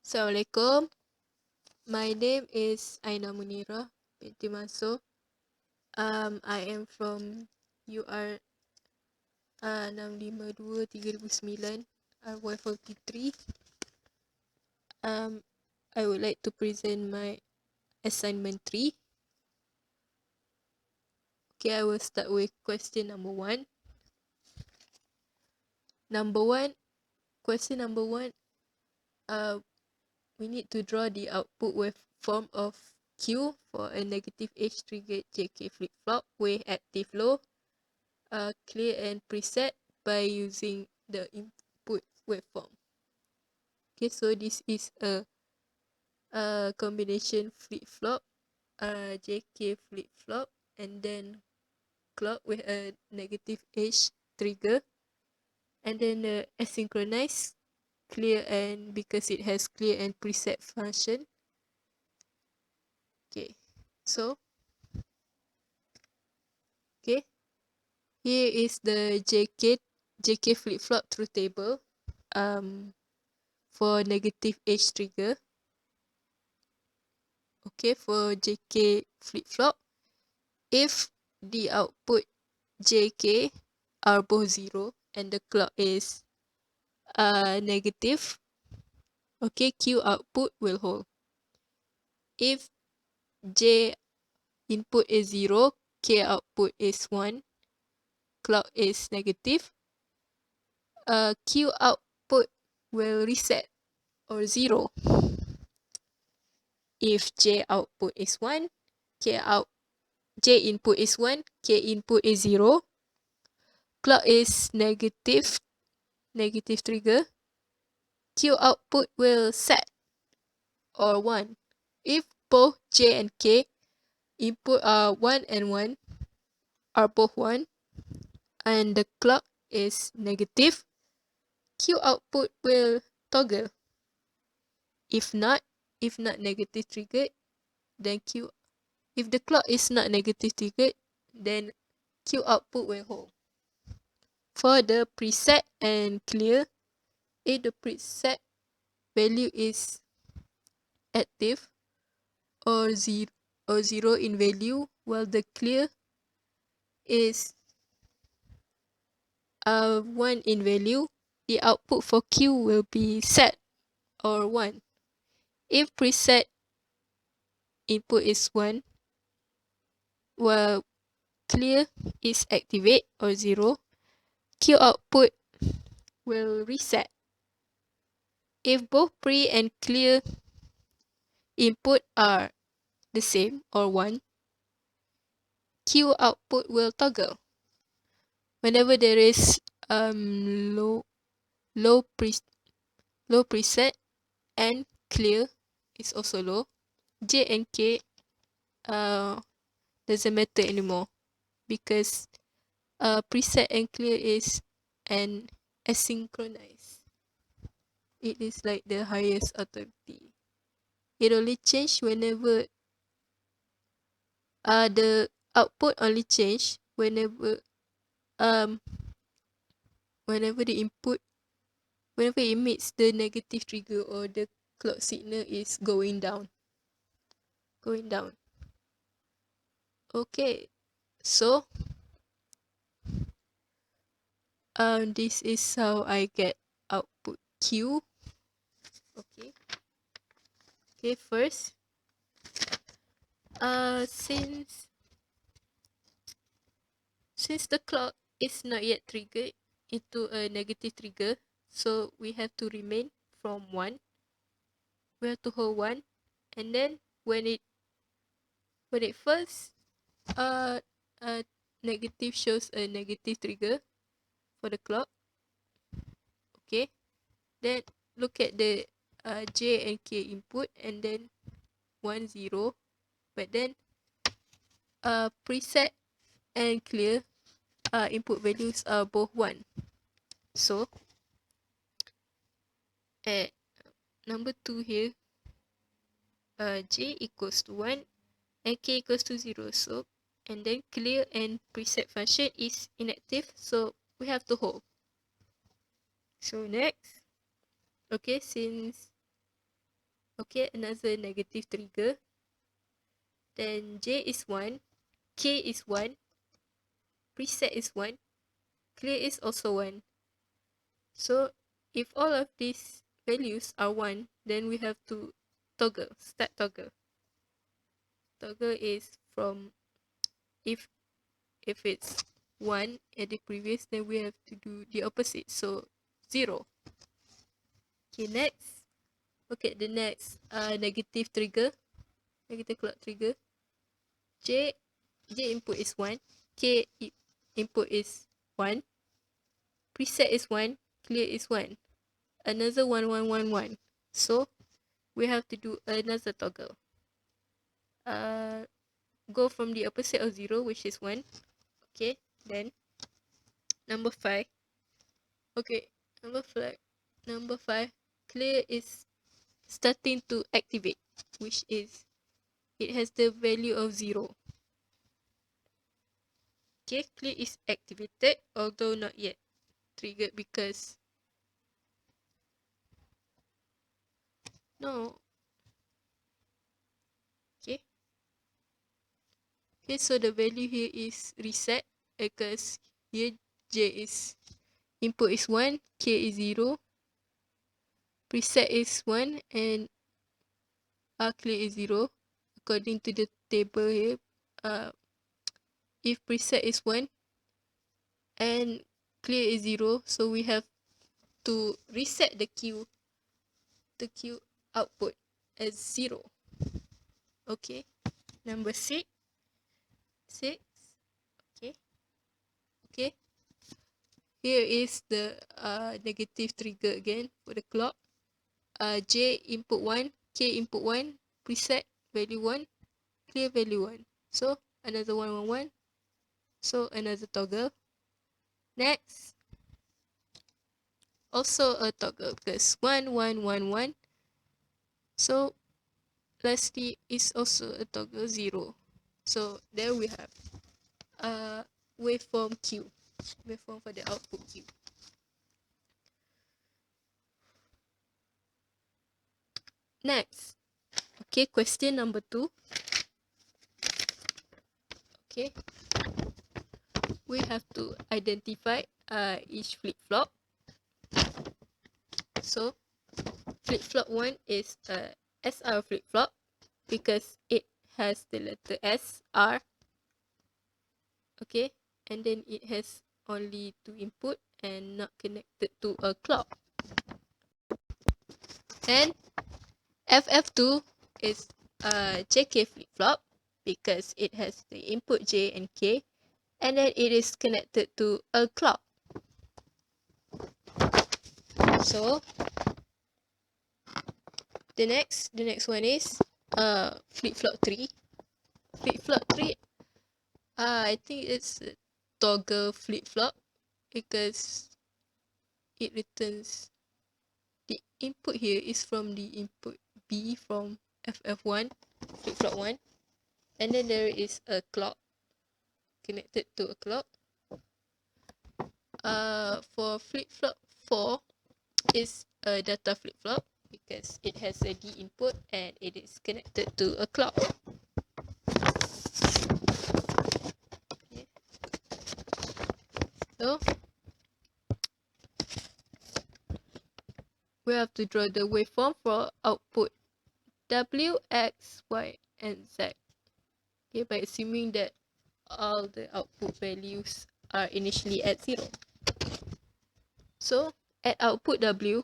Assalamualaikum. My name is Aina Munira binti Mansur. I am from UR 652 3009 RY43. I would like to present my assignment 3. Okay, I will start with question number 1. Question number 1, we need to draw the output waveform of Q for a negative H triggered JK flip-flop with active low, clear and preset by using the input waveform. Okay, so this is a combination flip-flop, JK flip-flop, and then clock with a negative H trigger, and then the asynchronous clear, and because it has clear and preset function. Okay, so okay, here is the JK flip-flop truth table for negative H trigger. Okay, for JK flip-flop, if the output JK are both 0 and the clock is negative, okay, Q output will hold. If J input is 0, K output is 1, clock is negative, Q output will reset or 0. If J output is 1, J input is 1, K input is 0, clock is negative trigger, Q output will set or 1. If both J and K input are 1 and 1 are both 1 and the clock is negative, Q output will toggle. If not negative triggered, then if the clock is not negative triggered, then Q output will hold. For the preset and clear, if the preset value is active or 0 in value, while the clear is 1 in value, the output for Q will be set or 1. If preset input is 1, while clear is activate or 0, Q output will reset. If both pre and clear input are the same or 1, Q output will toggle. Whenever there is low preset and clear is also low, J and K doesn't matter anymore, because preset and clear is an asynchronous. It is like the highest authority. It only change whenever the output only change whenever the input, whenever it meets the negative trigger or the clock signal is going down. Okay, so this is how I get output Q. Okay, first, since the clock is not yet triggered into a negative trigger, so we have to remain from 1. We have to hold 1, and then when it first negative shows a negative trigger for the clock, okay, then look at the J and K input, and then 1 0, but then preset and clear input values are both 1. So at number 2 here, J equals to 1 and K equals to 0. So, and then clear and preset function is inactive, so we have to hold. So next, okay, since Okay, another negative trigger. Then J is 1, K is 1, preset is 1, clear is also 1. So if all of these values are 1, then we have to toggle, start toggle. Toggle is from if it's 1 at the previous, then we have to do the opposite, so 0. Okay, next. Okay, the next negative trigger, negative clock trigger. J input is 1, K input is 1, preset is 1, clear is 1. Another 1, 1, 1, 1. So we have to do another toggle. Go from the opposite of 0, which is 1. Okay, then number 5. Okay, number 5, clear is starting to activate, which is it has the value of 0. Okay, clear is activated, although not yet triggered because no. Okay. Okay, so the value here is reset because here J is input is 1, K is 0, preset is 1, and R clear is 0. According to the table here, if preset is 1 and clear is 0, so we have to reset the Q output as 0. Okay, number 6. Okay, okay. Here is the negative trigger again for the clock. J input 1, K input 1, preset value 1, clear value 1. So another 1, 1, 1. So another toggle. Next, also a toggle because 1, 1, 1, 1. So lastly is also a toggle 0. So there we have waveform Q, waveform for the output Q. Next, okay, question number 2. Okay, we have to identify each flip-flop. So flip-flop 1 is a SR flip-flop because it has the letter S, R. Okay, and then it has only 2 input and not connected to a clock. And FF2 is a JK flip-flop because it has the input J and K, and then it is connected to a clock. So the next one is flip-flop 3. Flip-flop 3, I think it's a toggle flip-flop because it returns the input here is from the input B from FF1, flip-flop 1, and then there is a clock connected to a clock. For flip-flop 4 is a data flip-flop because it has a D input and it is connected to a clock. Okay. So we have to draw the waveform for output W, X, Y, and Z. Okay, by assuming that all the output values are initially at 0. So at output W,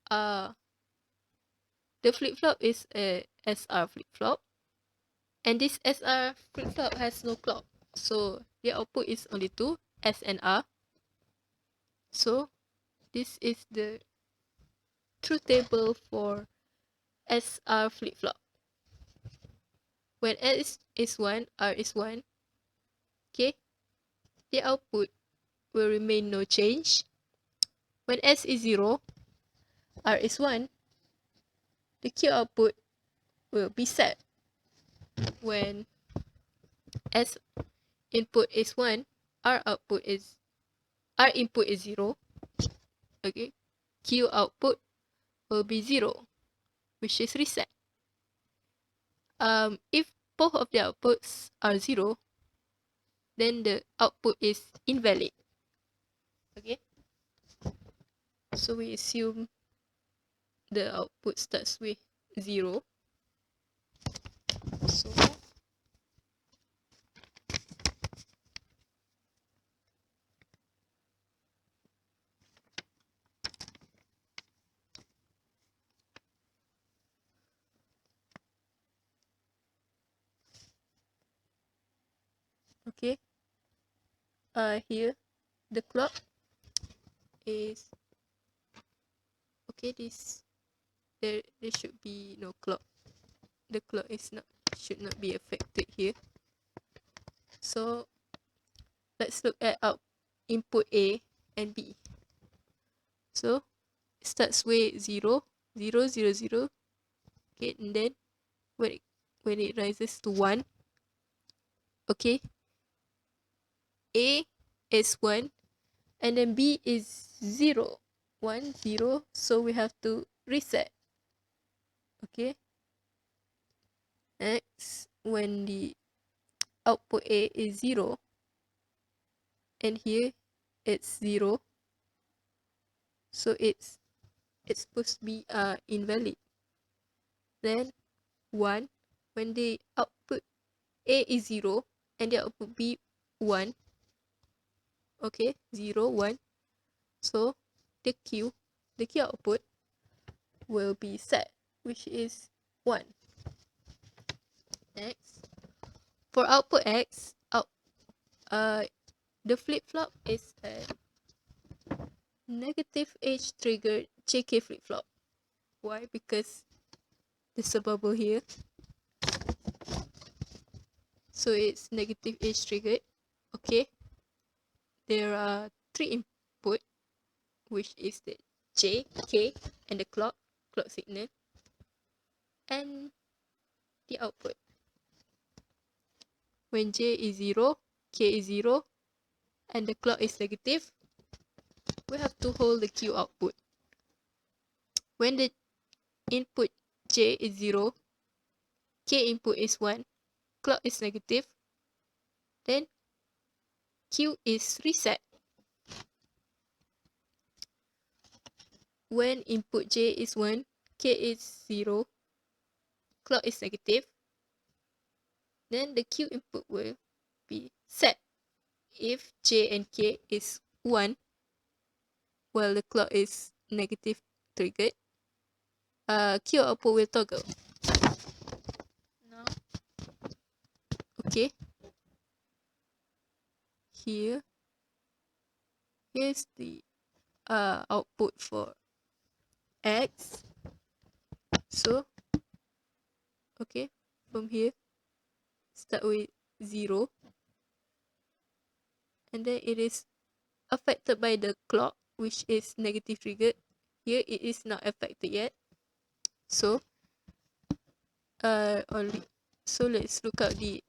the flip-flop is a SR flip-flop, and this SR flip-flop has no clock, so the output is only 2, S and R. So this is the truth table for SR flip-flop. When S is 1, R is 1, okay, the output will remain no change. When S is 0, R is 1, the Q output will be set. When S input is 1, R input is 0, okay, Q output will be 0. which is reset. If both of the outputs are 0, then the output is invalid. Okay, so we assume the output starts with 0. So okay, here the clock is okay. There should be no clock. The clock should not be affected here. So let's look at input A and B. So it starts with 0, 0, 0, 0. Okay, and then when it rises to 1, okay, A is 1, and then B is 0, 1, 0. So we have to reset. Okay. Next, when the output A is 0, and here it's 0, so it's supposed to be invalid. Then 1, when the output A is 0 and the output B 1, okay, 0, 1. So the Q output will be set, which is 1. Next, for output X, the flip-flop is a negative age triggered JK flip-flop. Why? Because there's a bubble here. So it's negative age triggered. Okay. There are 3 input, which is the J, K, and the clock signal, and the output. When J is 0, K is 0, and the clock is negative, we have to hold the Q output. When the input J is 0, K input is 1, clock is negative, then Q is reset. When input J is 1, K is 0, clock is negative, then the Q input will be set. If J and K is 1, while the clock is negative triggered, Q output will toggle. Now, okay, here's the output for X. So, okay, from here, start with 0, and then it is affected by the clock, which is negative triggered. Here it is not affected yet. So let's look at the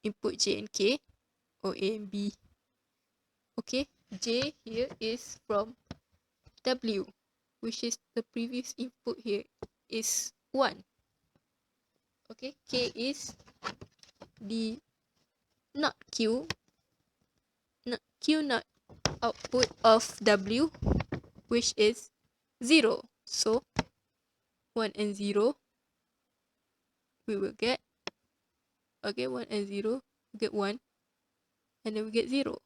input J and K, or A and B. Okay, J here is from W, which is the previous input here is 1. Okay, K is the not Q not output of W, which is 0. So 1 and 0 we will get, okay, 1 and 0 we get 1, and then we get 0.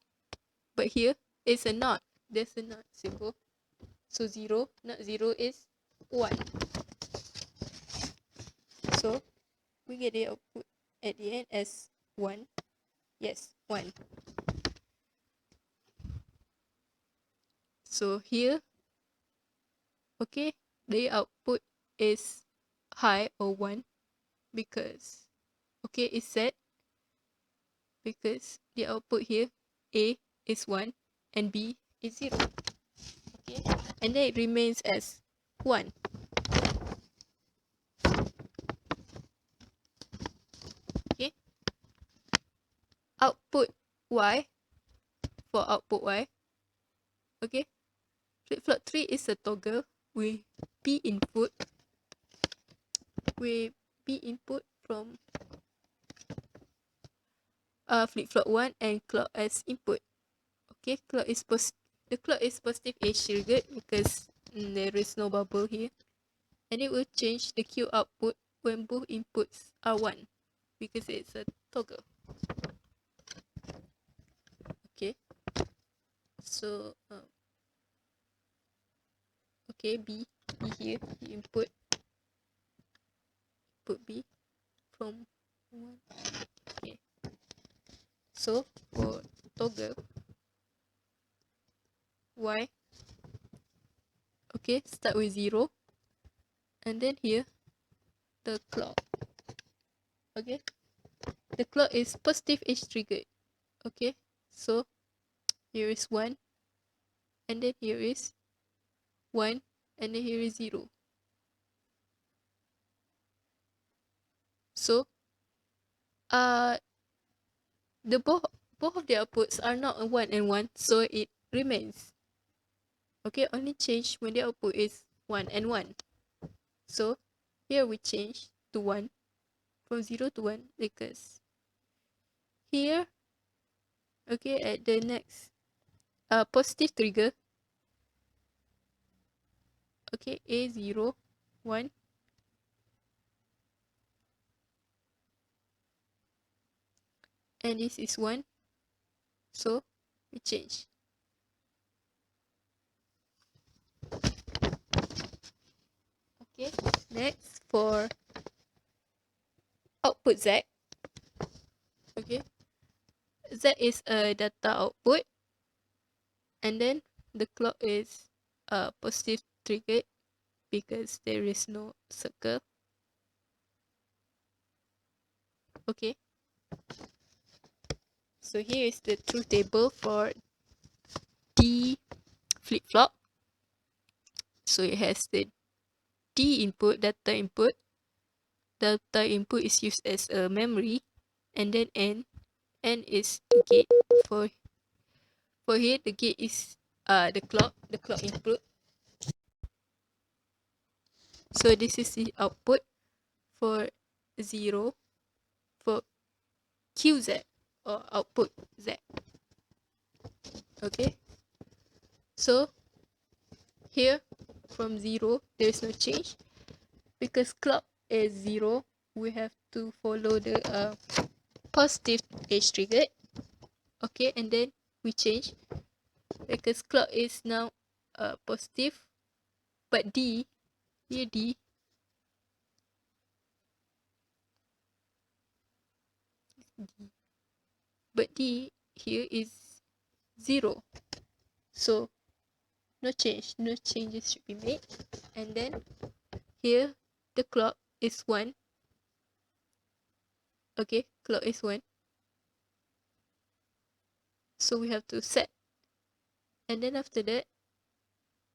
But here it's a not, there's a not symbol, so 0 not 0 is 1. So we get the output at the end as 1. Yes, 1. So here, okay, the output is high or 1 because, okay, it's set because the output here, A is 1 and B is 0. Okay, and then it remains as 1. Okay, output Y, for output Y, okay, flip-flop 3 is a toggle, with P input, from flip-flop 1 and clock as input. Okay, the clock is positive age triggered because there is no bubble here, and it will change the Q output when both inputs are 1 because it's a toggle. Okay, so okay, B here, input B from 1. Okay, so for toggle Y, okay, start with 0, and then here the clock. Okay, the clock is positive age triggered. Okay, so here is 1, and then here is 1, and then here is 0. So the both of the outputs are not 1 and 1, so it remains. Okay, only change when the output is 1 and 1. So here we change to 1, from 0 to 1, because here, okay, at the next positive trigger, okay, A0 1, and this is 1, so we change. Okay, next for output Z. Okay, Z is a data output, and then the clock is positive triggered because there is no circle. Okay, so here is the truth table for D flip-flop. So it has the D input, data input. Data input is used as a memory, and then N is gate. For here the gate is the clock input. So this is the output for 0 for QZ or output Z. Okay, so here from 0 there is no change because clock is 0. We have to follow the positive age triggered. Okay, and then we change because clock is now positive, but D here D here is 0, so no changes should be made. And then here the clock is 1. Okay, clock is 1, so we have to set. And then after that,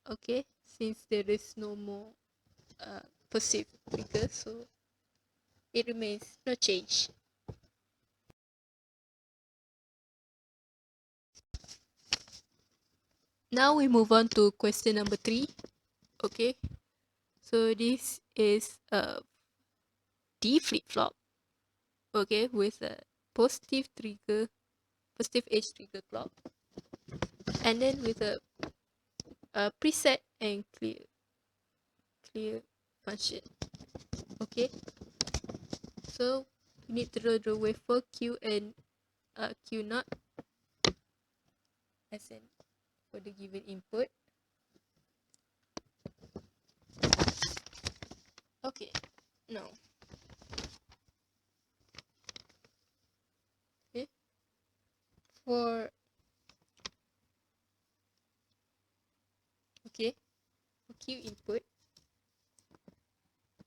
okay, since there is no more positive trigger, so it remains no change. Now we move on to question number 3. Okay, so this is a D flip-flop, okay, with a positive age trigger clock, and then with a preset and clear function. Okay, so we need to draw the waveform Q and Q naught as in for the given input. Okay, now okay, for Q input,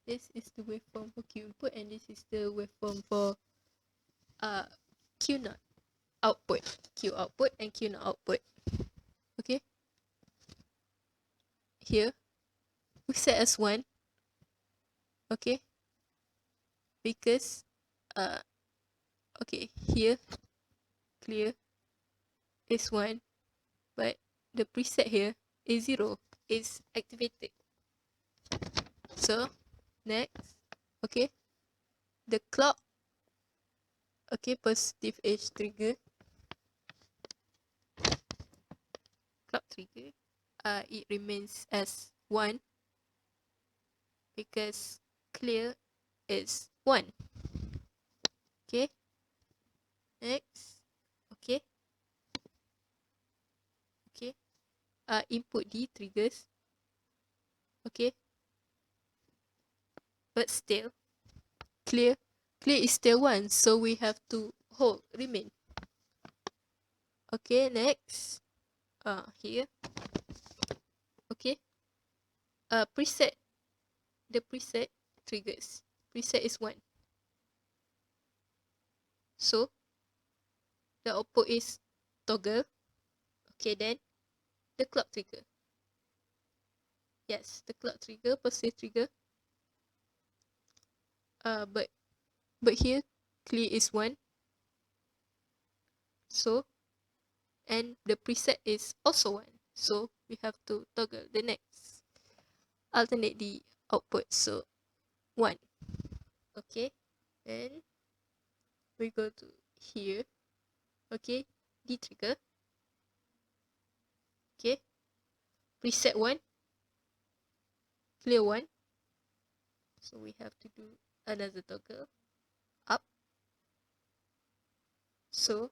this is the waveform for Q input, and this is the waveform for Q naught output, Q output and Q naught output. Okay, here we set as 1. Okay, because okay, here clear is 1, but the preset here is 0, is activated. So next, okay, the clock, okay, positive edge trigger, clock trigger, it remains as 1 because clear is 1. Okay, next, okay, okay, input D triggers, okay, but still clear is still 1, so we have to hold remain. Okay, next, here, okay, preset, the preset triggers, preset is 1, so the output is toggle. Okay, then the clock trigger, yes, the clock trigger, positive trigger, but here clear is 1, so, and the preset is also 1, so we have to toggle the next, alternate the output, so 1. Okay, then we go to here, okay, D trigger, okay, preset 1, clear 1, so we have to do another toggle up, so,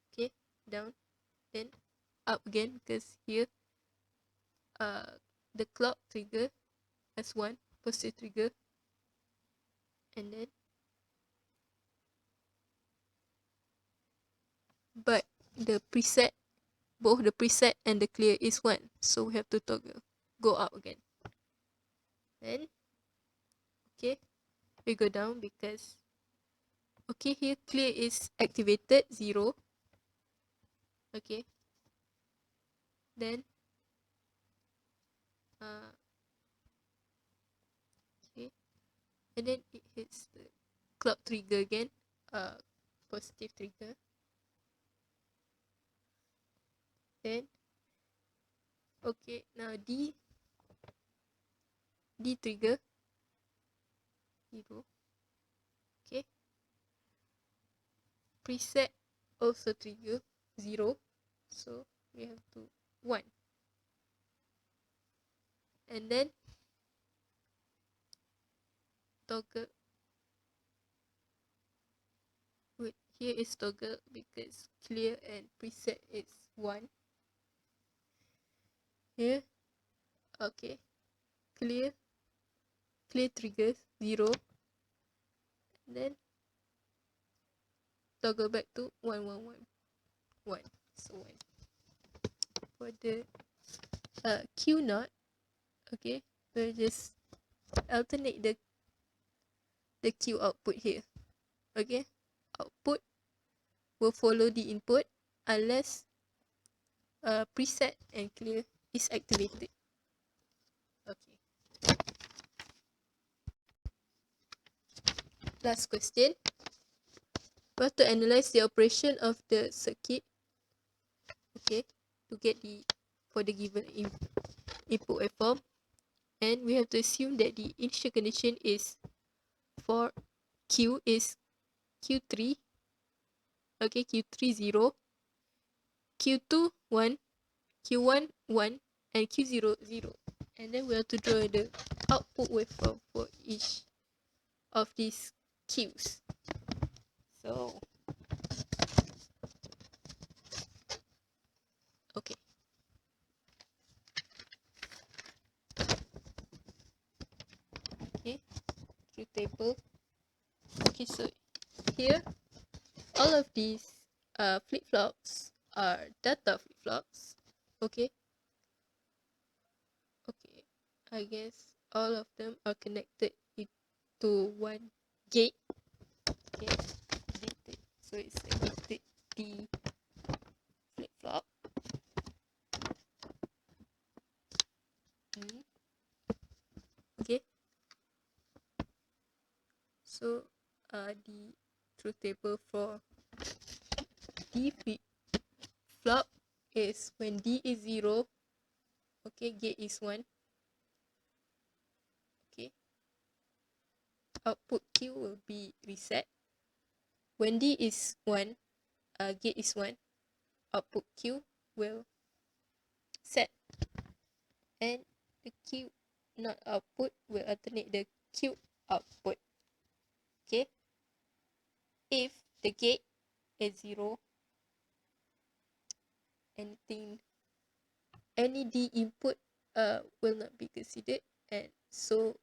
okay, down, then up again, because here the clock trigger as 1, positive trigger, and then, but the preset, both the preset and the clear is 1, so we have to toggle, go up again, then, okay, we go down because, okay, here clear is activated 0, okay, then okay, and then it hits the clock trigger again, positive trigger, then, okay, now D trigger 0, okay, preset also trigger 0, so we have to 1, and then toggle, wait, here is toggle because clear and preset is 1, here, okay, clear triggers 0, and then toggle back to 1 1 1 1, so 1. For the Q naught, okay, we'll just alternate the Q output here, okay, output will follow the input unless preset and clear is activated. Okay, last question, we have to analyze the operation of the circuit, okay, to get the, for the given input waveform, and we have to assume that the initial condition is for Q is Q3, okay, Q3 0, Q2 1, Q1 1, and Q0 0, and then we have to draw the output waveform for each of these Qs. So, okay, okay, truth table. Okay, so here all of these flip-flops are data flip-flops, okay, okay, I guess all of them are connected to one gate, okay, gated, so it's a gated D flip-flop. Okay, so the truth table for D flip-flop is when D is 0, okay, gate is 1, output Q will be reset. When D is 1, gate is 1, output Q will set, and the Q not output will alternate the Q output. Okay, if the gate is 0, any D input will not be considered, and so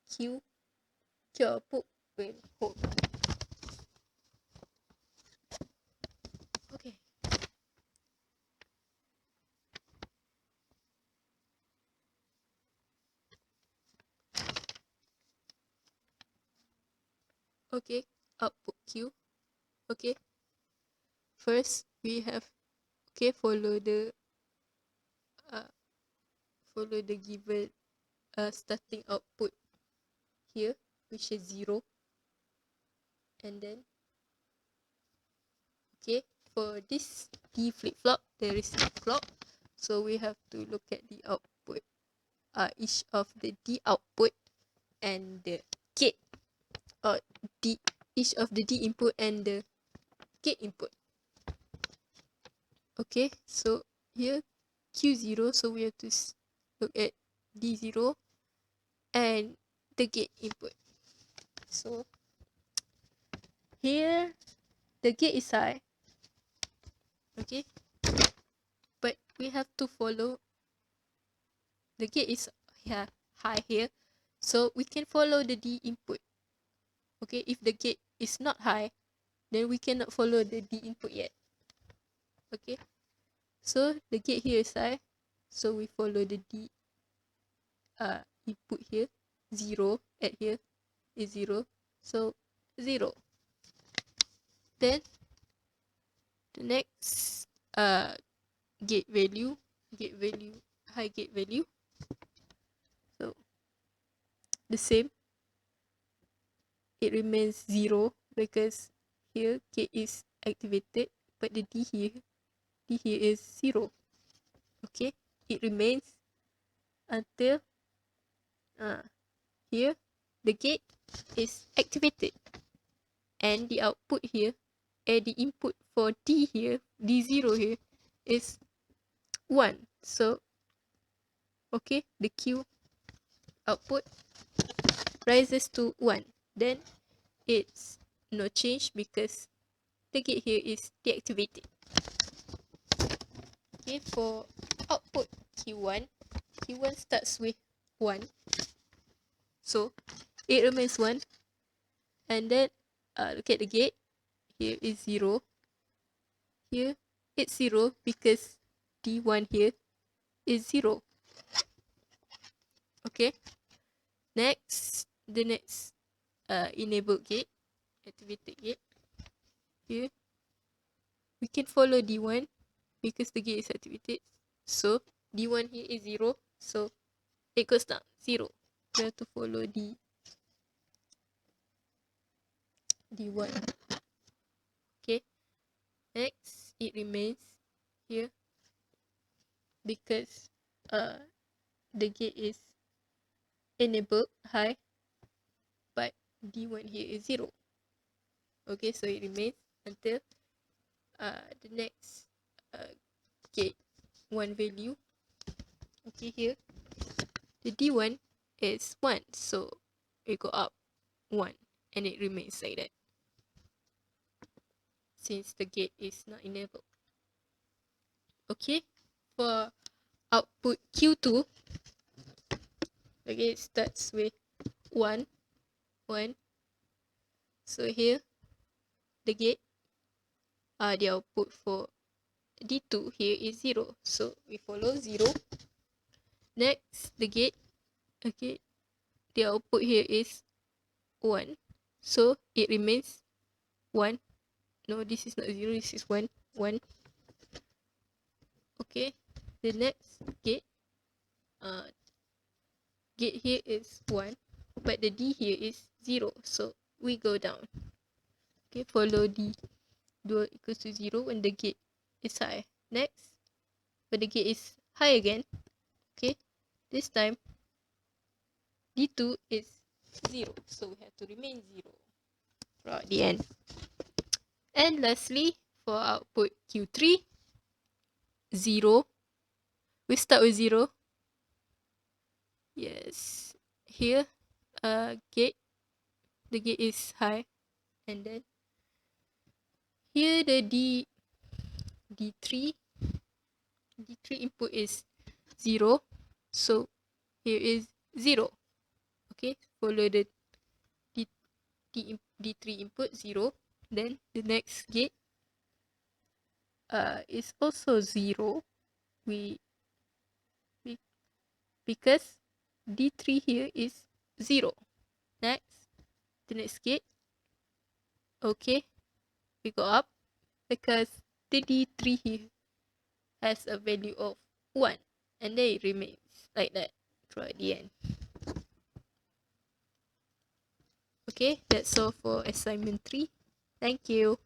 Q output will hold. Okay. Okay, output Q. Okay, first we have follow the given starting output here, which is 0, and then for this D flip-flop there is a clock, so we have to look at the output, each of the D output and the gate, or each of the D input and the gate input. Okay, so here Q0, so we have to look at D0 and the gate input. So here the gate is high, okay, but we have to follow, the gate is high here, so we can follow the D input. Okay, if the gate is not high, then we cannot follow the D input yet. Okay, so the gate here is high, so we follow the D input here, 0 at here is 0, so 0. Then the next gate value, high gate value, so the same, it remains 0 because here gate is activated, but the D here is 0. Okay, it remains until here the gate is activated, and the output here, the input for D here, D0 here, is 1. So okay, the Q output rises to 1. Then it's no change because the gate here is deactivated. Okay, for output Q1 starts with 1, so it remains 1, and then look at the gate, here is 0, here it's 0 because D1 here is 0. Okay, the next enabled gate, activated gate, here we can follow D1 because the gate is activated, so D1 here is 0, so it goes down 0. We have to follow D1. Okay, next it remains here because the gate is enabled high, but D1 here is 0. Okay, so it remains until the next gate 1 value. Okay, here the D1 is 1, so it go up 1, and it remains like that since the gate is not enabled. Okay, for output Q2, the gate starts with 1, 1. So here the gate, the output for D2 here is 0, so we follow 0. Next, the gate, okay, the output here is 1, so it remains 1. No, this is not 0, this is 1, 1. Okay, the next gate, gate here is 1, but the D here is 0, so we go down. Okay, follow D dual equals to 0 when the gate is high. Next, when the gate is high again, okay, this time D2 is 0. So we have to remain 0 throughout the end. And lastly, for output Q3, 0. We start with 0. Yes. Here, gate. The gate is high. And then here the D3 input is 0. So here is 0. Okay, follow the D3 input 0. Then the next gate is also 0. Because D3 here is 0. Next, the next gate. Okay, we go up because the D3 here has a value of 1, and then it remains like that throughout the end. Okay, that's all for assignment 3. Thank you.